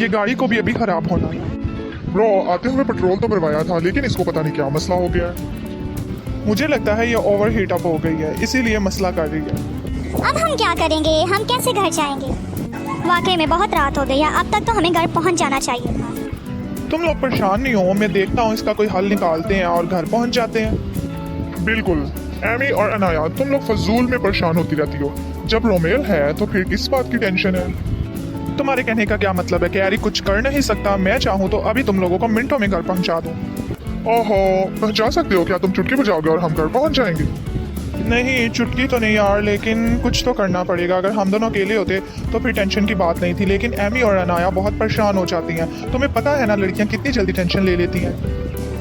ये गाड़ी को भी अभी खराब होना है। ब्रो, आते हुए पेट्रोल तो भरवाया था, लेकिन इसको पता नहीं क्या मसला हो गया है। मुझे लगता है ये ओवर हीट अप हो गई है, इसीलिए मसला कर रही है। अब हम क्या करेंगे? हम कैसे घर जाएंगे? वाकई में बहुत रात हो गई है, अब तक तो हमें घर पहुंच जाना चाहिए था। तुम लोग परेशान नहीं हो, मैं देखता हूँ इसका कोई हल निकालते हैं और घर पहुँच जाते हैं। बिल्कुल। एमी और अनाया, तुम लोग फजूल में परेशान होती रहती हो। जब रोमेल है तो फिर किस बात की टेंशन है? तुम्हारे कहने का क्या मतलब है कि यारी कुछ कर नहीं सकता? मैं चाहूँ तो अभी तुम लोगों को मिनटों में घर पहुँचा दूँ। ओहो, पहुंचा सकते हो क्या? तुम चुटकी बजाओगे और हम घर पहुंच जाएंगे? नहीं, चुटकी तो नहीं यार, लेकिन कुछ तो करना पड़ेगा। अगर हम दोनों अकेले होते तो फिर टेंशन की बात नहीं थी, लेकिन एमी और अनाया बहुत परेशान हो जाती हैं। तुम्हें पता है ना, लड़कियां कितनी जल्दी टेंशन ले लेती हैं।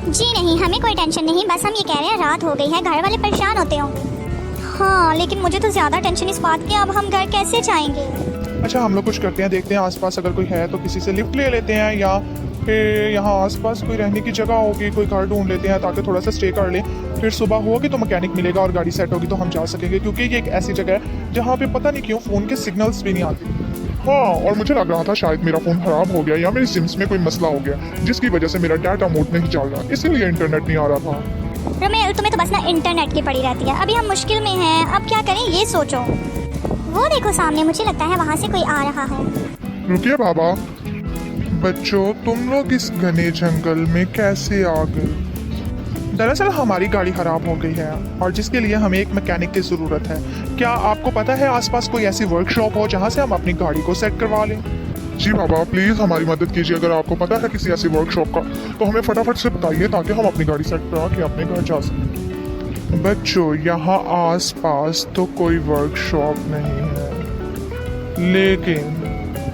जी नहीं, हमें कोई टेंशन नहीं, बस हम ये कह रहे हैं रात हो गई है, घर वाले परेशान होते होंगे। हाँ, लेकिन मुझे तो ज़्यादा टेंशन इस बात की, अब हम घर कैसे जाएंगे? अच्छा, हम लोग कुछ करते हैं, देखते हैं आसपास अगर कोई है तो किसी से लिफ्ट ले लेते हैं, या फिर यहाँ आसपास कोई रहने की जगह होगी, कोई घर ढूंढ लेते हैं ताकि थोड़ा सा स्टे कर लें। फिर सुबह होगी तो मैकेनिक मिलेगा और गाड़ी सेट होगी तो हम जा सकेंगे, क्योंकि ये एक ऐसी जगह है जहाँ पे पता नहीं क्यों फ़ोन के सिग्नल्स भी नहीं आते। हाँ, और मुझे लग रहा था शायद मेरा फोन खराब हो गया या मेरी सिम्स में कोई मसला हो गया, जिसकी वजह से मेरा डाटा मोड नहीं चल रहा, इसीलिए इंटरनेट नहीं आ रहा था। रोमेल, तुम्हें तो बस ना इंटरनेट की पड़ी रहती है। अभी हम मुश्किल में हैं, अब क्या करें ये सोचो। वो देखो सामने, मुझे लगता है वहाँ से कोई आ रहा है। रुकिए बाबा। बच्चों, तुम लोग इस घने जंगल में कैसे आ गए? दरअसल हमारी गाड़ी खराब हो गई है और जिसके लिए हमें एक मैकेनिक की ज़रूरत है। क्या आपको पता है आसपास कोई ऐसी वर्कशॉप हो जहाँ से हम अपनी गाड़ी को सेट करवा लें? जी बाबा, प्लीज हमारी मदद कीजिए। अगर आपको पता है किसी ऐसी वर्कशॉप का तो हमें फटाफट से बताइए, ताकि हम अपनी गाड़ी सेट करा के अपने घर जा सकें। बच्चों, यहाँ आसपास तो कोई वर्कशॉप नहीं है, लेकिन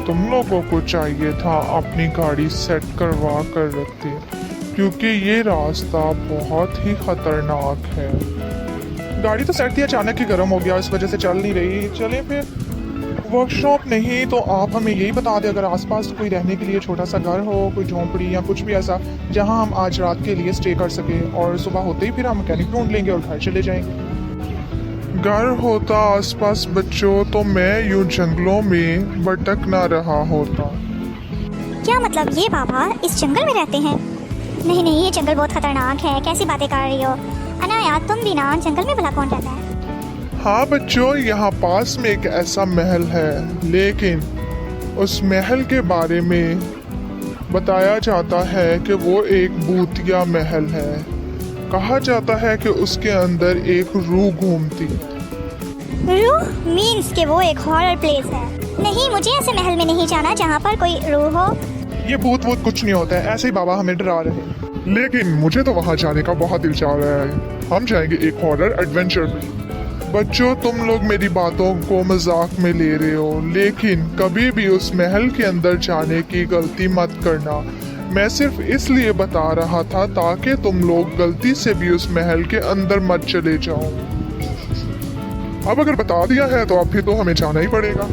तुम लोगों को चाहिए था अपनी गाड़ी सेट करवा कर रखते, क्योंकि ये रास्ता बहुत ही खतरनाक है। गाड़ी तो सेट थी, अचानक ही गर्म हो गया, इस वजह से चल नहीं रही। चलें फिर। वर्कशॉप नहीं तो आप हमें यही बता दें, अगर आसपास कोई रहने के लिए छोटा सा घर हो, कोई झोंपड़ी या कुछ भी ऐसा जहां हम आज रात के लिए स्टे कर सके, और सुबह होते ही फिर हम मैकेनिक ढूंढ लेंगे और घर चले जाएंगे। घर होता आसपास बच्चों तो मैं यूं जंगलों में भटक ना रहा होता। क्या मतलब ये बाबा इस जंगल में रहते हैं? नहीं नहीं, ये जंगल बहुत खतरनाक है, कैसी बातें कर रही हो? अनाया, तुम भी ना, जंगल में भला कौन रहता है? हाँ बच्चों, यहाँ पास में एक ऐसा महल है, लेकिन उस महल के बारे में बताया जाता है कि वो एक भूतिया महल है। कहा जाता है कि उसके अंदर एक रूह घूमती। रूह मीन्स कि वो एक हॉरर प्लेस है। नहीं, मुझे ऐसे महल में नहीं जाना जहाँ पर कोई रूह हो। ये भूत वूत कुछ नहीं होता है, ऐसे ही बाबा हमें डरा रहे हैं। लेकिन मुझे तो वहाँ जाने का बहुत दिल चाह रहा है। हम जाएंगे एक हॉरर एडवेंचर में। बच्चों, तुम लोग मेरी बातों को मजाक में ले रहे हो, लेकिन कभी भी उस महल के अंदर जाने की गलती मत करना। मैं सिर्फ इसलिए बता रहा था ताकि तुम लोग गलती से भी उस महल के अंदर मत चले जाओ। अब अगर बता दिया है तो अब फिर तो हमें जाना ही पड़ेगा।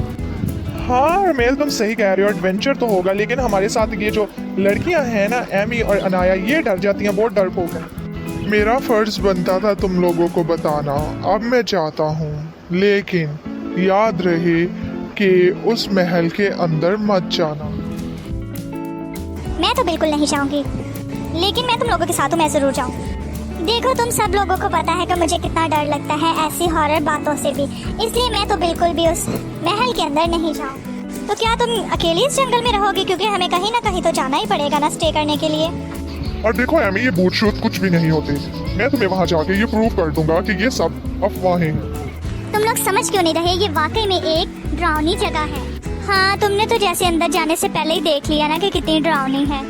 हाँ रमेल, तुम सही कह रहे हो, एडवेंचर तो होगा, लेकिन हमारे साथ ये जो लड़कियां हैं ना, एमी और अनाया, ये डर जाती हैं, बहुत डरपोक हैं। मेरा फर्ज बनता था तुम लोगों को बताना। अब मैं चाहता हूँ, लेकिन याद रहे कि उस महल के अंदर मत जाना। मैं तो बिल्कुल नहीं चाहूँगी, लेकिन मैं तुम लोगों के साथ हूँ, मैं ज़रूर जाऊँ। देखो, तुम सब लोगों को पता है कि मुझे कितना डर लगता है ऐसी हॉरर बातों से भी, इसलिए मैं तो बिल्कुल भी उस महल के अंदर नहीं जाऊँ। तो क्या तुम अकेले इस जंगल में रहोगी? क्योंकि हमें कहीं ना कहीं तो जाना ही पड़ेगा ना स्टे करने के लिए। और देखो एमी, ये भूत शूत कुछ भी नहीं होते। मैं तुम्हें वहाँ जाके ये प्रूव कर दूंगा कि ये सब अफवाहें हैं। तुम लोग समझ क्यों नहीं रहे? ये वाकई में एक डरावनी जगह है। हाँ, तुमने तो जैसे अंदर जाने से पहले ही देख लिया ना कि कितनी डरावनी है।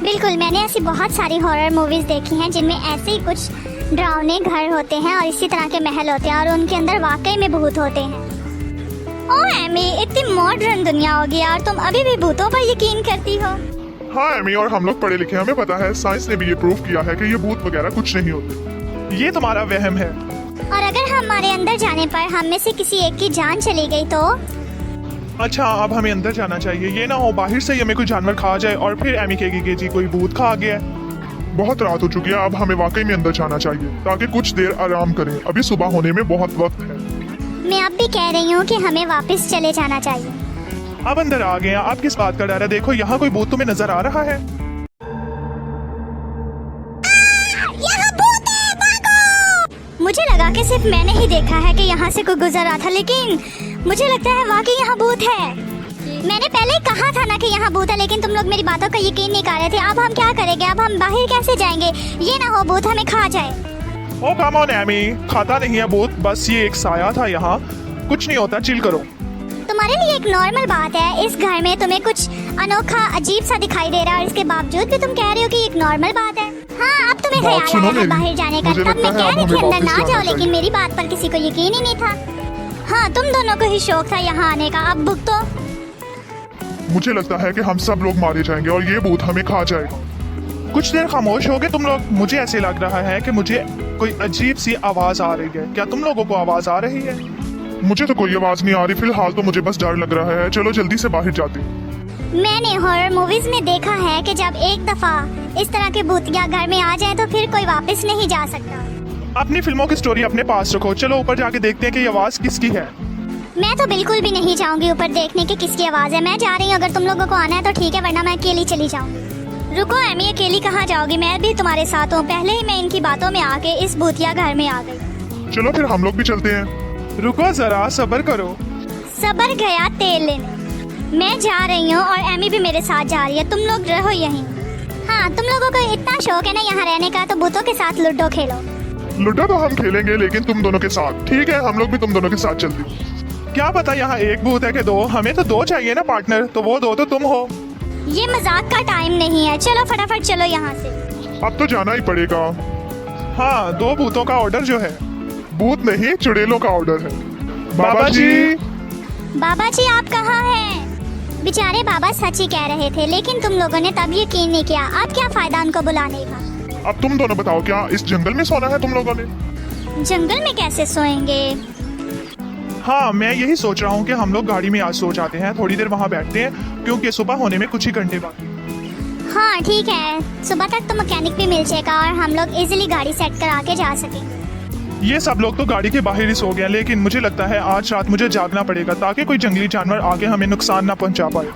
बिल्कुल, मैंने ऐसी बहुत सारी हॉरर मूवीज देखी हैं जिनमें ऐसे ही कुछ डरावने घर होते हैं और इसी तरह के महल होते हैं और उनके अंदर वाकई में भूत होते हैं। ओह एमी, इतनी मॉडर्न दुनिया हो गई और तुम अभी भी भूतों पर यकीन करती हो? हाँ एमी, और हम लोग पढ़े लिखे, हमें पता है, साइंस ने भी ये प्रूव किया है कि ये भूत वगैरह कुछ नहीं होते। ये तुम्हारा वहम है। और अगर हमारे अंदर जाने पर हम में से किसी एक की जान चली गई तो? अच्छा, अब हमें अंदर जाना चाहिए, ये ना हो बाहर से ही हमें कोई जानवर खा जाए और फिर एमी कहेगी कि जी कोई भूत खा गया है। बहुत रात हो चुकी है, अब हमें वाकई में अंदर जाना चाहिए ताकि कुछ देर आराम करें। अभी सुबह होने में बहुत वक्त है। मैं अब भी कह रही हूँ कि हमें वापस चले जाना चाहिए। अब अंदर आ गए हैं, आप किस बात का डर है? देखो यहाँ कोई भूत तुम्हें नजर आ रहा है? मुझे लगा कि सिर्फ मैंने ही देखा है कि यहाँ से कोई गुजर रहा था, लेकिन मुझे लगता है वाकई यहाँ भूत है। मैंने पहले ही कहा था ना कि यहाँ भूत है, लेकिन तुम लोग मेरी बातों का यकीन नहीं कर रहे थे। अब हम क्या करेंगे? अब हम बाहर कैसे जाएंगे? ये ना हो भूत हमें खा जाए। ओ कम ऑन एमी, खाता नहीं है भूत, बस ये एक साया था यहाँ, कुछ नहीं होता, चिल करो। तुम्हारे लिए एक नॉर्मल बात है, इस घर में तुम्हें कुछ अनोखा अजीब सा दिखाई दे रहा है और इसके बावजूद भी तुम कह रहे हो कि एक नॉर्मल बात है। हाँ, अब तुम्हें बात ख्याल सुनो आया है मेरी। बाहर जाने का। मुझे तब मैं लगता है कह रही अब थी हमें अंदर ना वापस जाओ, जाना लेकिन मेरी बात पर किसी को यकीन ही नहीं था। हाँ, तुम दोनों को ही शौक था यहाँ आने का, अब भुगतो। मुझे लगता है कि हम सब लोग मारे जाएंगे और ये भूत हमें खा जाएगा। कुछ देर खामोश हो गए तुम लोग। मुझे ऐसे लग रहा है कि मुझे कोई अजीब सी आवाज आ रही है। क्या तुम लोगों को आवाज आ रही है? मुझे तो कोई आवाज नहीं आ रही, फिलहाल तो मुझे बस डर लग रहा है। चलो जल्दी से बाहर जाते हैं। मैंने हॉरर मूवीज में देखा है कि जब एक दफा इस तरह के भूतिया घर में आ जाए तो फिर कोई वापस नहीं जा सकता। अपनी फिल्मों की स्टोरी अपने पास रखो। चलो ऊपर जाके देखते हैं कि ये आवाज किसकी है। मैं तो बिल्कुल भी नहीं जाऊंगी ऊपर देखने की किसकी आवाज है। मैं जा रही हूँ, अगर तुम लोगों को आना है तो ठीक है, वरना मैं अकेली चली जाऊंगी। रुको एमी, अकेली कहाँ जाओगी? मैं भी तुम्हारे साथ हूँ। पहले ही मैं इनकी बातों में आके इस भूतिया घर में आ गई। चलो फिर हम लोग भी चलते हैं। रुको जरा, सब्र करो। सबर गया तेल लेने। मैं जा रही हूँ और एमी भी मेरे साथ जा रही है। तुम लोग रहो यहीं। हाँ, तुम लोगों को इतना शौक है ना यहाँ रहने का, तो भूतों के साथ लूडो खेलो। लूडो तो हम खेलेंगे, लेकिन तुम दोनों के साथ। ठीक है, हम लोग भी तुम दोनों के साथ चलते हैं। क्या पता यहाँ एक भूत है कि दो? हमें तो दो चाहिए ना पार्टनर, तो वो दो तो तुम हो। ये मजाक का टाइम नहीं है, चलो फटाफट चलो यहाँ से। अब तो जाना ही पड़ेगा। हाँ, दो भूतों का ऑर्डर जो है। भूत नहीं, चुड़ैलों का ऑर्डर है। बाबा जी। बाबा जी आप कहाँ हैं? बेचारे बाबा सच ही कह रहे थे, लेकिन तुम लोगों ने तब यकीन नहीं किया। अब क्या फायदा उनको बुलाने का? अब तुम दोनों बताओ, क्या इस जंगल में सोना है तुम लोगों ने? जंगल में कैसे सोएंगे? हाँ, मैं यही सोच रहा हूँ कि हम लोग गाड़ी में आज सो जाते हैं, थोड़ी देर वहाँ बैठते हैं, क्योंकि सुबह होने में कुछ ही घंटे बाकी। हाँ ठीक है, सुबह तक तो मैकेनिक भी मिल जाएगा और हम लोग इजीली गाड़ी सेट करा के जा सकेंगे। ये सब लोग तो गाड़ी के बाहर ही सो गए, लेकिन मुझे लगता है आज रात मुझे जागना पड़ेगा ताकि कोई जंगली जानवर आके हमें नुकसान ना पहुंचा पाए।